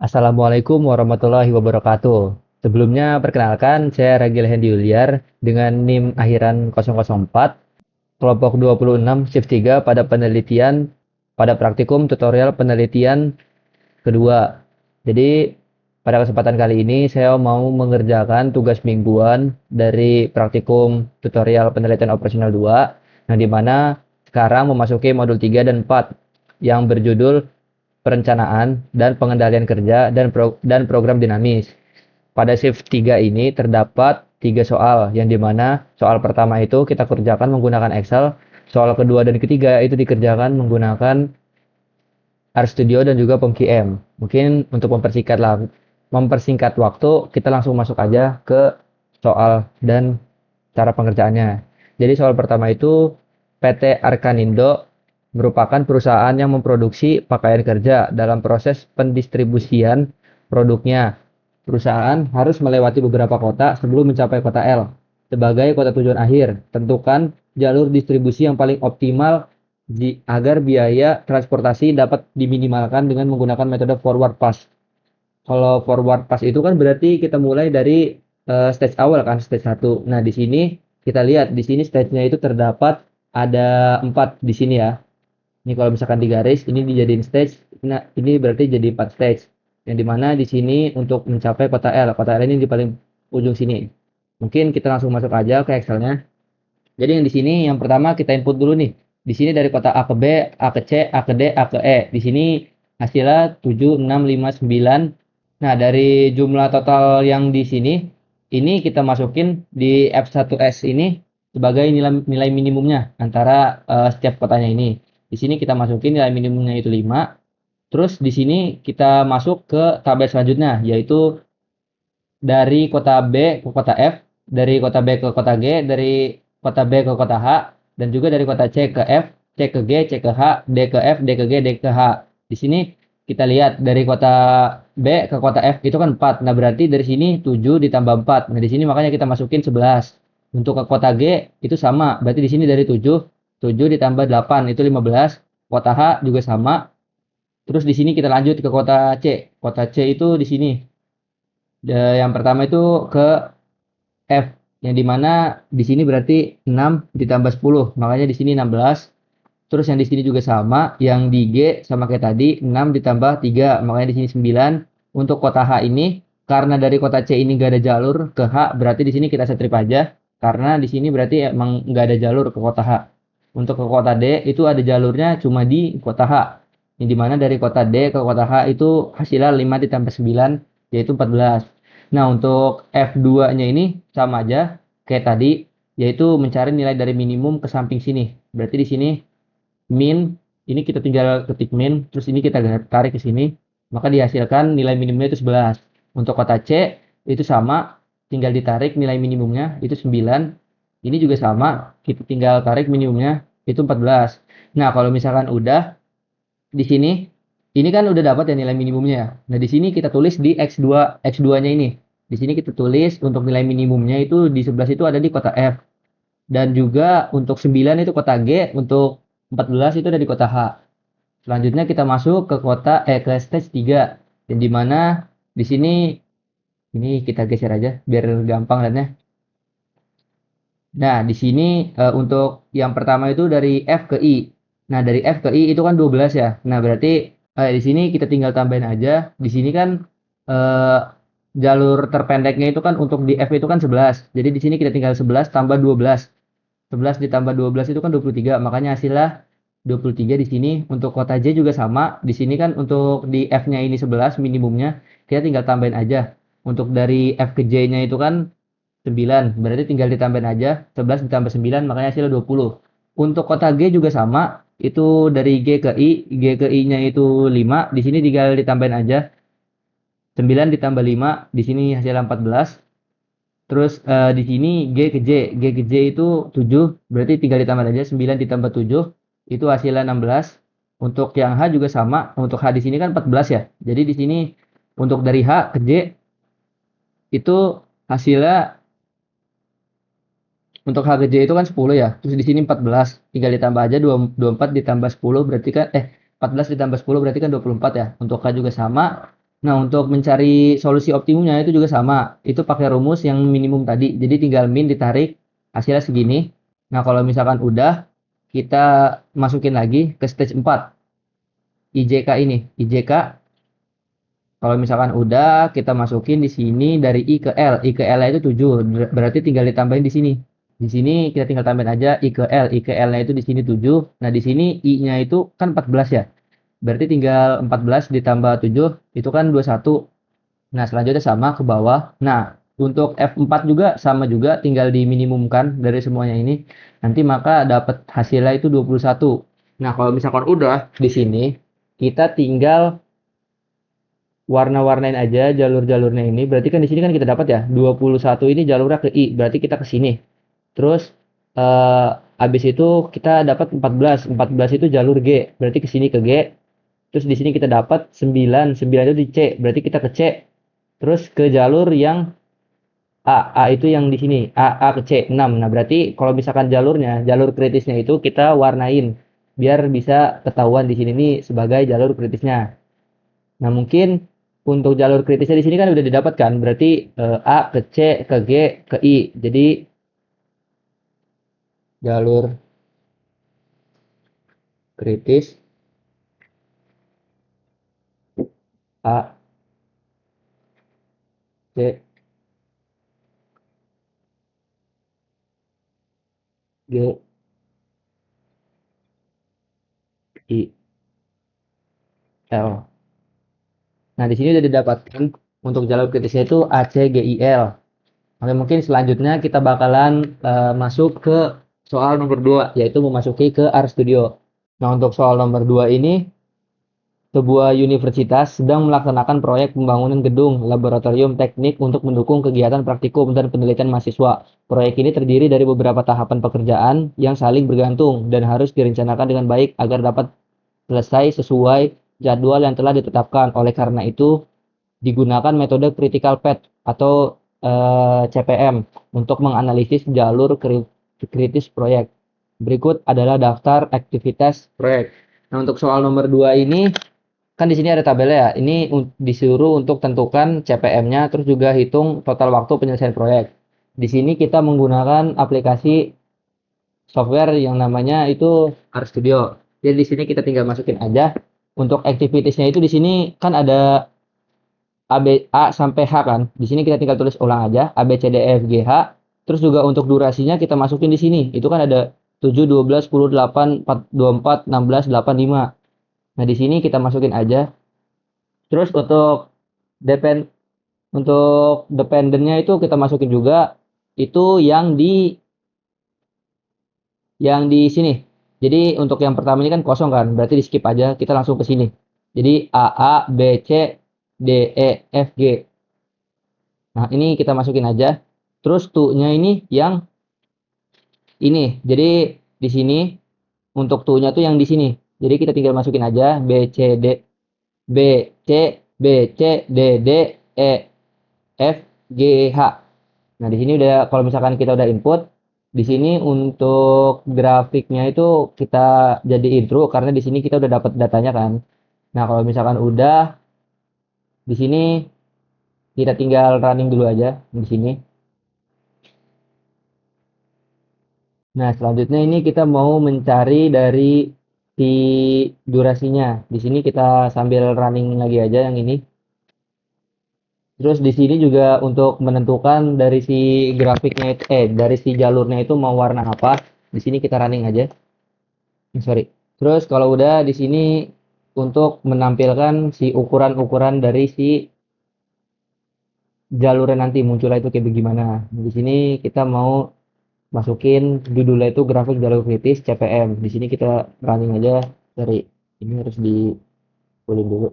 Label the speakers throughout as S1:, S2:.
S1: Assalamualaikum warahmatullahi wabarakatuh. Sebelumnya, perkenalkan, saya Ragil Hendy Yuliar dengan NIM akhiran 004, kelompok 26, shift 3 pada penelitian, pada praktikum tutorial penelitian kedua. Jadi, pada kesempatan kali ini, saya mau mengerjakan tugas mingguan dari praktikum tutorial penelitian operasional 2, yang dimana sekarang memasuki modul 3 dan 4, yang berjudul perencanaan dan pengendalian kerja dan program dinamis. Pada shift 3 ini terdapat 3 soal, yang dimana soal pertama itu kita kerjakan menggunakan Excel, soal kedua dan ketiga itu dikerjakan menggunakan RStudio dan juga PomQM. Mungkin untuk mempersingkat waktu, kita langsung masuk aja ke soal dan cara pengerjaannya. Jadi soal pertama itu PT Arkanindo merupakan perusahaan yang memproduksi pakaian kerja. Dalam proses pendistribusian produknya, perusahaan harus melewati beberapa kota sebelum mencapai kota L. Sebagai kota tujuan akhir, tentukan jalur distribusi yang paling optimal agar biaya transportasi dapat diminimalkan dengan menggunakan metode forward pass. Kalau forward pass itu kan berarti kita mulai dari stage awal kan, stage 1. Nah, di sini kita lihat di sini stage-nya itu terdapat ada 4 di sini ya. Ini kalau misalkan di garis ini dijadiin stage, nah ini berarti jadi 4 stage. Yang dimana di sini untuk mencapai kota L. Kota L ini di paling ujung sini. Mungkin kita langsung masuk aja ke Excel-nya. Jadi yang di sini yang pertama kita input dulu nih. Di sini dari kota A ke B, A ke C, A ke D, A ke E. Di sini hasilnya 7, 6, 5, 9. Nah, dari jumlah total yang di sini, ini kita masukin di F1S ini sebagai nilai minimumnya antara setiap kotanya ini. Di sini kita masukin nilai minimumnya itu 5. Terus di sini kita masuk ke tabel selanjutnya, yaitu dari kota B ke kota F, dari kota B ke kota G, dari kota B ke kota H, dan juga dari kota C ke F, C ke G, C ke H, D ke F, D ke G, D ke H. Di sini kita lihat dari kota B ke kota F itu kan 4. Nah, berarti dari sini 7 ditambah 4. Nah, di sini makanya kita masukin 11. Untuk ke kota G itu sama. Berarti di sini dari 7, 7 ditambah 8 itu 15. Kota H juga sama. Terus di sini kita lanjut ke kota C. Kota C itu di sini. Yang pertama itu ke F, yang dimana di sini berarti 6 ditambah 10, makanya di sini 16. Terus yang di sini juga sama, yang di G sama kayak tadi 6 ditambah 3, makanya di sini 9. Untuk kota H ini, karena dari kota C ini nggak ada jalur ke H, berarti di sini kita strip aja, karena di sini berarti emang nggak ada jalur ke kota H. Untuk ke kota D itu ada jalurnya cuma di kota H, yang dimana dari kota D ke kota H itu hasilnya 5 ditambah 9, yaitu 14. Nah, untuk F2-nya ini sama aja kayak tadi, yaitu mencari nilai dari minimum ke samping sini. Berarti di sini min, ini kita tinggal ketik min, terus ini kita tarik ke sini, maka dihasilkan nilai minimumnya itu 11. Untuk kota C itu sama, tinggal ditarik nilai minimumnya itu 9. Ini juga sama, kita tinggal tarik minimumnya itu 14. Nah, kalau misalkan udah di sini, ini kan udah dapat ya nilai minimumnya ya. Nah, di sini kita tulis di X2-nya ini. Di sini kita tulis untuk nilai minimumnya itu di sebelah situ ada di kota F. Dan juga untuk 9 itu kota G, untuk 14 itu ada di kota H. Selanjutnya kita masuk ke ke stage 3. Dan di mana di sini ini kita geser aja biar gampang lihatnya. Nah, di sini untuk yang pertama itu dari F ke I. Nah, dari F ke I itu kan 12 ya. Nah, berarti di sini kita tinggal tambahin aja. Di sini kan eh, jalur terpendeknya itu kan untuk di F itu kan 11. Jadi di sini kita tinggal 11 tambah 12. 11 ditambah 12 itu kan 23. Makanya hasilnya 23 di sini. Untuk kota J juga sama. Di sini kan untuk di F-nya ini 11 minimumnya. Kita tinggal tambahin aja. Untuk dari F ke J-nya itu kan 9. Berarti tinggal ditambahin aja. 11 ditambah 9 makanya hasilnya 20. Untuk kota G juga sama. Itu dari G ke I. G ke I-nya itu 5. Di sini tinggal ditambahin aja. 9 ditambah 5. Di sini hasilnya 14. Terus di sini G ke J. G ke J itu 7. Berarti tinggal ditambah aja. 9 ditambah 7. Itu hasilnya 16. Untuk yang H juga sama. Untuk H di sini kan 14 ya. Jadi di sini untuk dari H ke J itu hasilnya untuk H ke J itu kan 10 ya. Terus di sini 14. Tinggal ditambah aja 24 ditambah 10 berarti kan 14 ditambah 10 berarti kan 24 ya. Untuk K juga sama. Nah, untuk mencari solusi optimumnya itu juga sama. Itu pakai rumus yang minimum tadi. Jadi tinggal min ditarik hasilnya segini. Nah, kalau misalkan udah, kita masukin lagi ke stage 4. IJK ini. IJK kalau misalkan udah, kita masukin di sini dari I ke L. I ke L-nya itu 7. Berarti tinggal ditambahin di sini. Di sini kita tinggal tambahin aja I ke L. I ke L-nya itu di sini 7. Nah, di sini I-nya itu kan 14 ya. Berarti tinggal 14 ditambah 7 itu kan 21. Nah, selanjutnya sama ke bawah. Nah, untuk F4 juga sama juga, tinggal diminimumkan dari semuanya ini. Nanti maka dapat hasilnya itu 21. Nah, kalau misalkan udah di sini, kita tinggal warna-warnain aja jalur-jalurnya ini. Berarti kan di sini kan kita dapat ya, 21 ini jalurnya ke I, berarti kita ke sini. Terus eh, habis itu kita dapat 14. 14 itu jalur G, berarti ke sini ke G. Terus di sini kita dapat 9. 9 itu di C, berarti kita ke C. Terus ke jalur yang A. A itu yang di sini. A ke C 6. Nah, berarti kalau misalkan jalurnya, jalur kritisnya itu kita warnain biar bisa ketahuan di sini nih sebagai jalur kritisnya. Nah, mungkin untuk jalur kritisnya di sini kan udah didapatkan. Berarti A ke C ke G ke I. Jadi jalur kritis A, C, G, I, L. Nah, di sini udah didapatkan untuk jalur kritisnya itu A, C, G, I, L. Oke, mungkin selanjutnya kita bakalan masuk ke soal nomor 2, yaitu memasuki ke RStudio. Nah, untuk soal nomor 2 ini, sebuah universitas sedang melaksanakan proyek pembangunan gedung laboratorium teknik untuk mendukung kegiatan praktikum dan penelitian mahasiswa. Proyek ini terdiri dari beberapa tahapan pekerjaan yang saling bergantung dan harus direncanakan dengan baik agar dapat selesai sesuai jadwal yang telah ditetapkan. Oleh karena itu, digunakan metode critical path atau CPM untuk menganalisis jalur kritis proyek. Berikut adalah daftar aktivitas proyek. Nah, untuk soal nomor 2 ini kan di sini ada tabelnya ya. Ini disuruh untuk tentukan CPM-nya, terus juga hitung total waktu penyelesaian proyek. Di sini kita menggunakan aplikasi software yang namanya itu RStudio. Jadi di sini kita tinggal masukin aja. Untuk activitiesnya itu di sini kan ada A sampai H kan. Di sini kita tinggal tulis ulang aja A, B, C, D, E, F, G, H. Terus juga untuk durasinya kita masukin di sini. Itu kan ada 7, 12, 10, 8, 4, 24, 16, 8, 5. Nah, di sini kita masukin aja. Terus depend untuk dependennya itu kita masukin juga itu yang di sini. Jadi untuk yang pertama ini kan kosong kan, berarti di skip aja, kita langsung ke sini. Jadi A, B, C, D, E, F, G. Nah, ini kita masukin aja. Terus tuh-nya ini yang ini. Jadi di sini untuk tuh-nya tuh yang di sini. Jadi kita tinggal masukin aja B, C, D, B, C, B, C, D, D, E, F, G, H. Nah, di sini udah kalau misalkan kita udah input, di sini untuk grafiknya itu kita jadi intro karena di sini kita udah dapat datanya kan. Nah, kalau misalkan udah di sini kita tinggal running dulu aja di sini. Nah, selanjutnya ini kita mau mencari dari si durasinya. Di sini kita sambil running lagi aja yang ini. Terus di sini juga untuk menentukan dari si grafiknya dari si jalurnya itu mau warna apa. Di sini kita running aja. Sorry. Terus kalau udah di sini untuk menampilkan si ukuran-ukuran dari si jalurnya nanti munculnya itu kayak bagaimana. Di sini kita mau masukin judulnya itu grafik jalur kritis CPM. Di sini kita running aja dari ini harus di fullin dulu.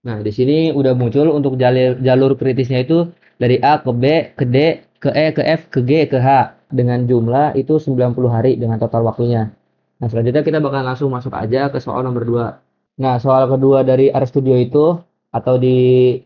S1: Nah, di sini udah muncul untuk jalur kritisnya itu dari A ke B, ke D, ke E, ke F, ke G, ke H dengan jumlah itu 90 hari dengan total waktunya. Nah, selanjutnya kita bakal langsung masuk aja ke soal nomor 2. Nah, soal kedua dari RStudio itu atau ditulis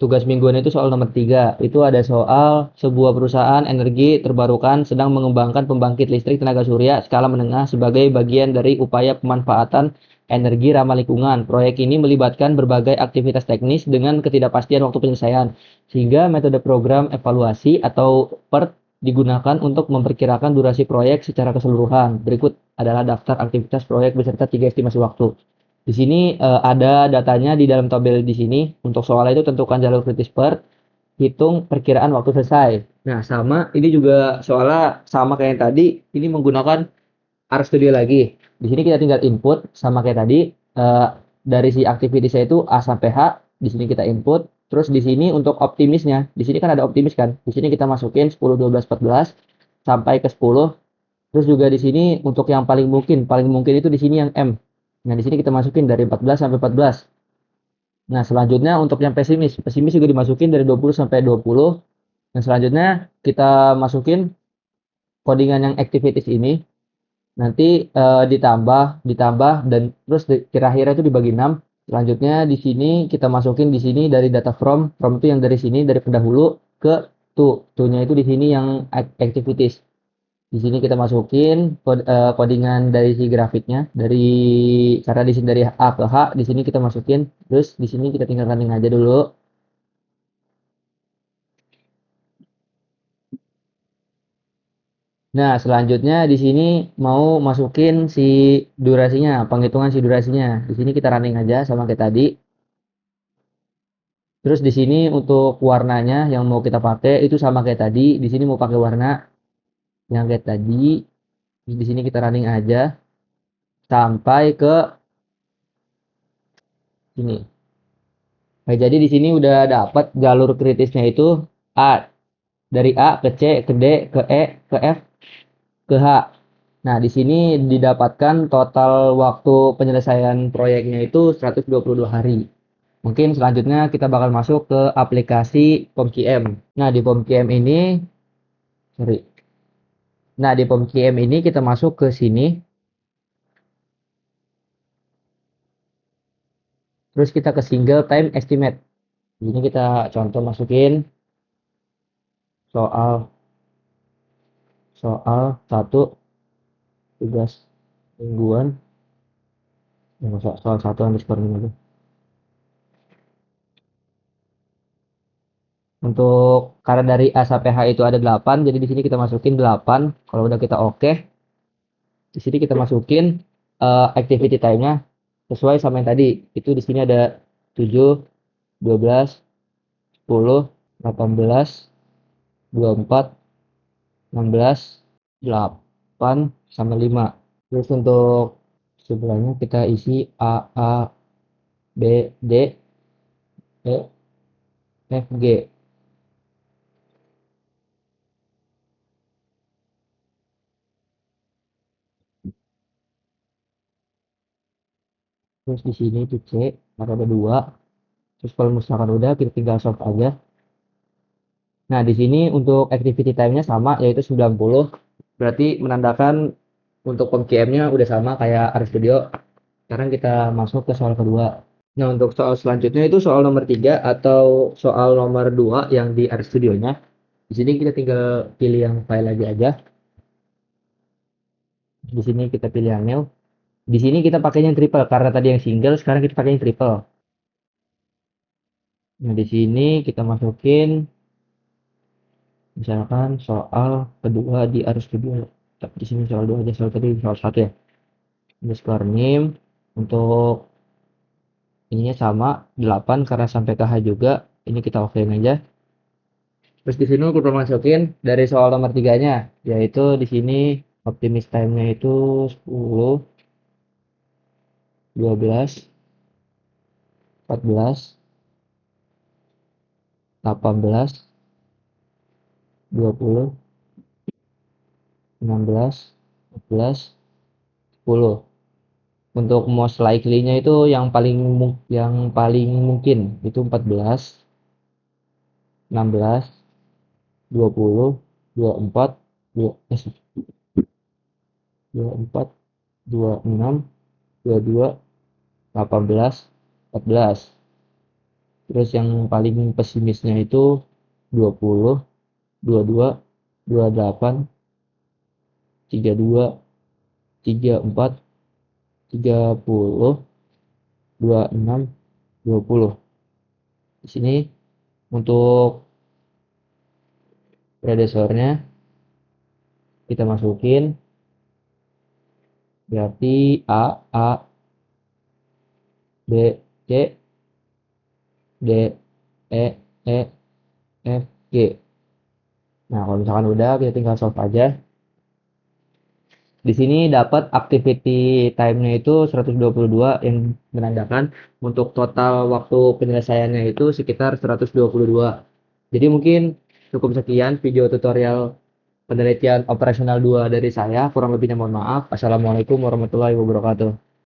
S1: tugas mingguan itu soal nomor 3. Itu ada soal sebuah perusahaan energi terbarukan sedang mengembangkan pembangkit listrik tenaga surya skala menengah sebagai bagian dari upaya pemanfaatan energi ramah lingkungan. Proyek ini melibatkan berbagai aktivitas teknis dengan ketidakpastian waktu penyelesaian, sehingga metode program evaluasi atau PERT digunakan untuk memperkirakan durasi proyek secara keseluruhan. Berikut adalah daftar aktivitas proyek beserta 3 estimasi waktu. Di sini ada datanya di dalam tabel di sini. Untuk soal itu tentukan jalur kritis per, hitung perkiraan waktu selesai. Nah, sama ini juga soalnya sama kayak yang tadi, ini menggunakan RStudio lagi. Di sini kita tinggal input sama kayak tadi, dari si aktivitasnya itu A sampai H, di sini kita input. Terus di sini untuk optimisnya, di sini kan ada optimis kan. Di sini kita masukin 10, 12, 14 sampai ke 10. Terus juga di sini untuk yang paling mungkin itu di sini yang M. Nah, di sini kita masukin dari 14 sampai 14. Nah, selanjutnya untuk yang pesimis, pesimis juga dimasukin dari 20 sampai 20. Nah, selanjutnya kita masukin codingan yang activities ini. Nanti ditambah dan terus kira-kira itu dibagi 6. Selanjutnya di sini kita masukin di sini dari data from itu yang dari sini dari pendahulu ke to-nya itu di sini yang activities. Di sini kita masukin codingan dari si grafiknya, karena di sini dari A ke H, di sini kita masukin, terus di sini kita tinggal running aja dulu. Nah, selanjutnya di sini mau masukin si durasinya, penghitungan si durasinya. Di sini kita running aja sama kayak tadi. Terus di sini untuk warnanya yang mau kita pakai itu sama kayak tadi. Di sini mau pakai warna yang kayak tadi. Di sini kita running aja sampai ke sini. Nah, jadi di sini udah dapat jalur kritisnya itu A, dari A ke C ke D ke E ke F ke H. Nah, di sini didapatkan total waktu penyelesaian proyeknya itu 122 hari. Mungkin selanjutnya kita bakal masuk ke aplikasi POMQM. Nah, di POMQM ini, sorry. Nah, di POMQM ini kita masuk ke sini. Terus kita ke single time estimate. Ini kita contoh masukin soal soal satu tugas mingguan. Soal satu underscore minggu. Untuk karena dari A sampai H itu ada 8, jadi di sini kita masukin 8. Kalau udah kita oke, di sini kita masukin activity time-nya sesuai sama yang tadi. Itu di sini ada 7, 12, 10, 18, 24, 16, 8 sama 5. Terus untuk sebelahnya kita isi A, A, B, D, E, F, G. Terus di sini itu C, karena ada 2. Terus kalau misalkan udah, kita tinggal solve aja. Nah, di sini untuk activity time-nya sama, yaitu 90. Berarti menandakan untuk PMQ-nya udah sama kayak RStudio. Sekarang kita masuk ke soal kedua. Nah, untuk soal selanjutnya itu soal nomor 3 atau soal nomor 2 yang di RStudio-nya. Di sini kita tinggal pilih yang file lagi aja. Di sini kita pilih yang new. Di sini kita pakainya yang triple karena tadi yang single, sekarang kita pakai yang triple. Nah, di sini kita masukin misalkan soal kedua di RStudio. Tapi di sini soal 2 aja, soal tadi soal 1 ya. Underscore name untuk ininya sama 8 karena sampai ke H juga. Ini kita okein aja. Terus di sini kita masukin dari soal nomor 3-nya, yaitu di sini optimis time-nya itu 10, 12, 14, 18, 20, 16, 14, 10. Untuk most likely-nya itu yang paling mungkin itu 14, 16, 20, 24, 24, 26, 22, 18, 14. Terus yang paling pesimisnya itu 20, 22, 28, 32, 34, 30, 26, 20. Di sini untuk predesornya kita masukin, berarti A, B, C, D, E, E, F, G. Nah, kalau misalkan udah, kita tinggal solve aja. Di sini dapat activity time-nya itu 122 yang menandakan untuk total waktu penyelesaiannya itu sekitar 122. Jadi mungkin cukup sekian video tutorial penelitian operasional 2 dari saya. Kurang lebihnya mohon maaf. Assalamualaikum warahmatullahi wabarakatuh.